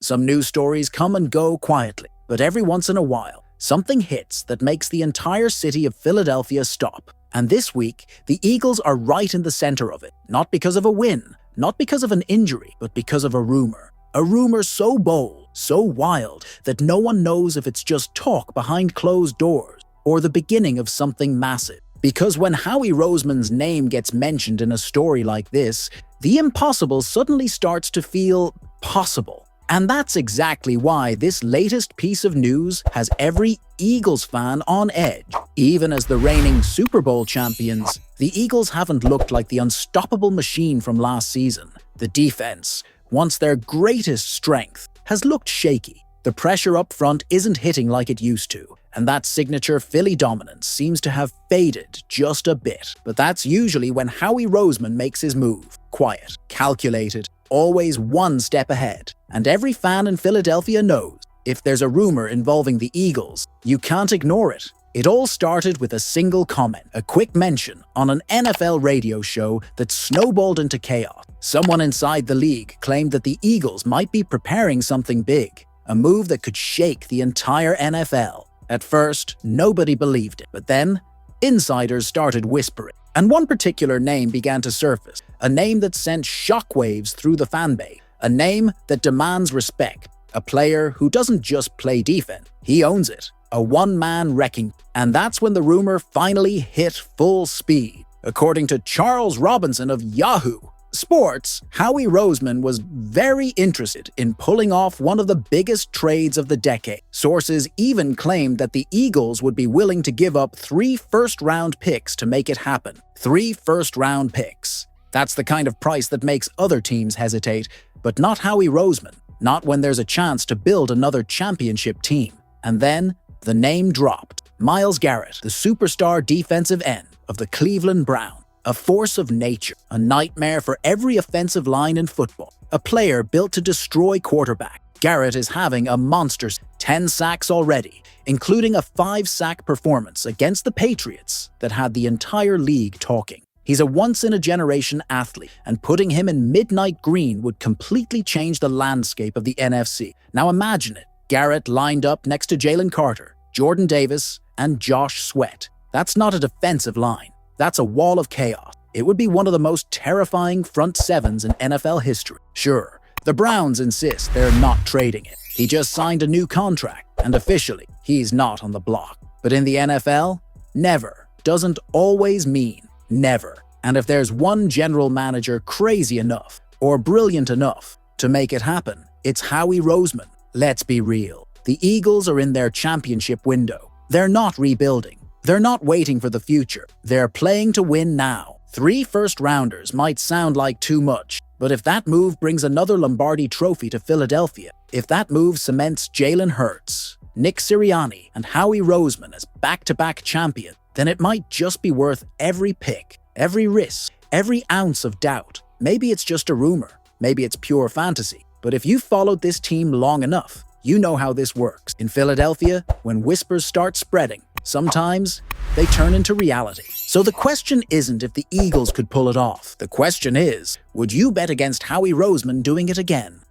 Some news stories come and go quietly, but every once in a while, something hits that makes the entire city of Philadelphia stop. And this week, the Eagles are right in the center of it, not because of a win, not because of an injury, but because of a rumor. A rumor so bold, so wild, that no one knows if it's just talk behind closed doors or the beginning of something massive. Because when Howie Roseman's name gets mentioned in a story like this, the impossible suddenly starts to feel possible. And that's exactly why this latest piece of news has every Eagles fan on edge. Even as the reigning Super Bowl champions, the Eagles haven't looked like the unstoppable machine from last season. The defense, once their greatest strength, has looked shaky. The pressure up front isn't hitting like it used to, and that signature Philly dominance seems to have faded just a bit. But that's usually when Howie Roseman makes his move. Quiet, calculated, always one step ahead. And every fan in Philadelphia knows, if there's a rumor involving the Eagles, you can't ignore it. It all started with a single comment, a quick mention on an NFL radio show that snowballed into chaos. Someone inside the league claimed that the Eagles might be preparing something big, a move that could shake the entire NFL. At first, nobody believed it, but then, insiders started whispering. And one particular name began to surface, a name that sent shockwaves through the fanbase, a name that demands respect, a player who doesn't just play defense, he owns it, a one-man wrecking. And that's when the rumor finally hit full speed. According to Charles Robinson of Yahoo Sports, Howie Roseman was very interested in pulling off one of the biggest trades of the decade. Sources even claimed that the Eagles would be willing to give up 3 first-round picks to make it happen. 3 first-round picks. That's the kind of price that makes other teams hesitate, but not Howie Roseman, not when there's a chance to build another championship team. And then, the name dropped. Myles Garrett, the superstar defensive end of the Cleveland Browns. A force of nature, a nightmare for every offensive line in football, a player built to destroy quarterback. Garrett is having a monster 10 sacks already, including a 5-sack performance against the Patriots that had the entire league talking. He's a once-in-a-generation athlete, and putting him in midnight green would completely change the landscape of the NFC. Now imagine it, Garrett lined up next to Jalen Carter, Jordan Davis, and Josh Sweat. That's not a defensive line. That's a wall of chaos. It would be one of the most terrifying front sevens in NFL history. Sure, the Browns insist they're not trading it. He just signed a new contract, and officially, he's not on the block. But in the NFL, never doesn't always mean never. And if there's one general manager crazy enough or brilliant enough to make it happen, it's Howie Roseman. Let's be real. The Eagles are in their championship window. They're not rebuilding. They're not waiting for the future. They're playing to win now. 3 first-rounders might sound like too much, but if that move brings another Lombardi trophy to Philadelphia, if that move cements Jalen Hurts, Nick Sirianni, and Howie Roseman as back-to-back champions, then it might just be worth every pick, every risk, every ounce of doubt. Maybe it's just a rumor. Maybe it's pure fantasy. But if you've followed this team long enough, you know how this works. In Philadelphia, when whispers start spreading, sometimes they turn into reality. So the question isn't if the Eagles could pull it off. The question is, would you bet against Howie Roseman doing it again?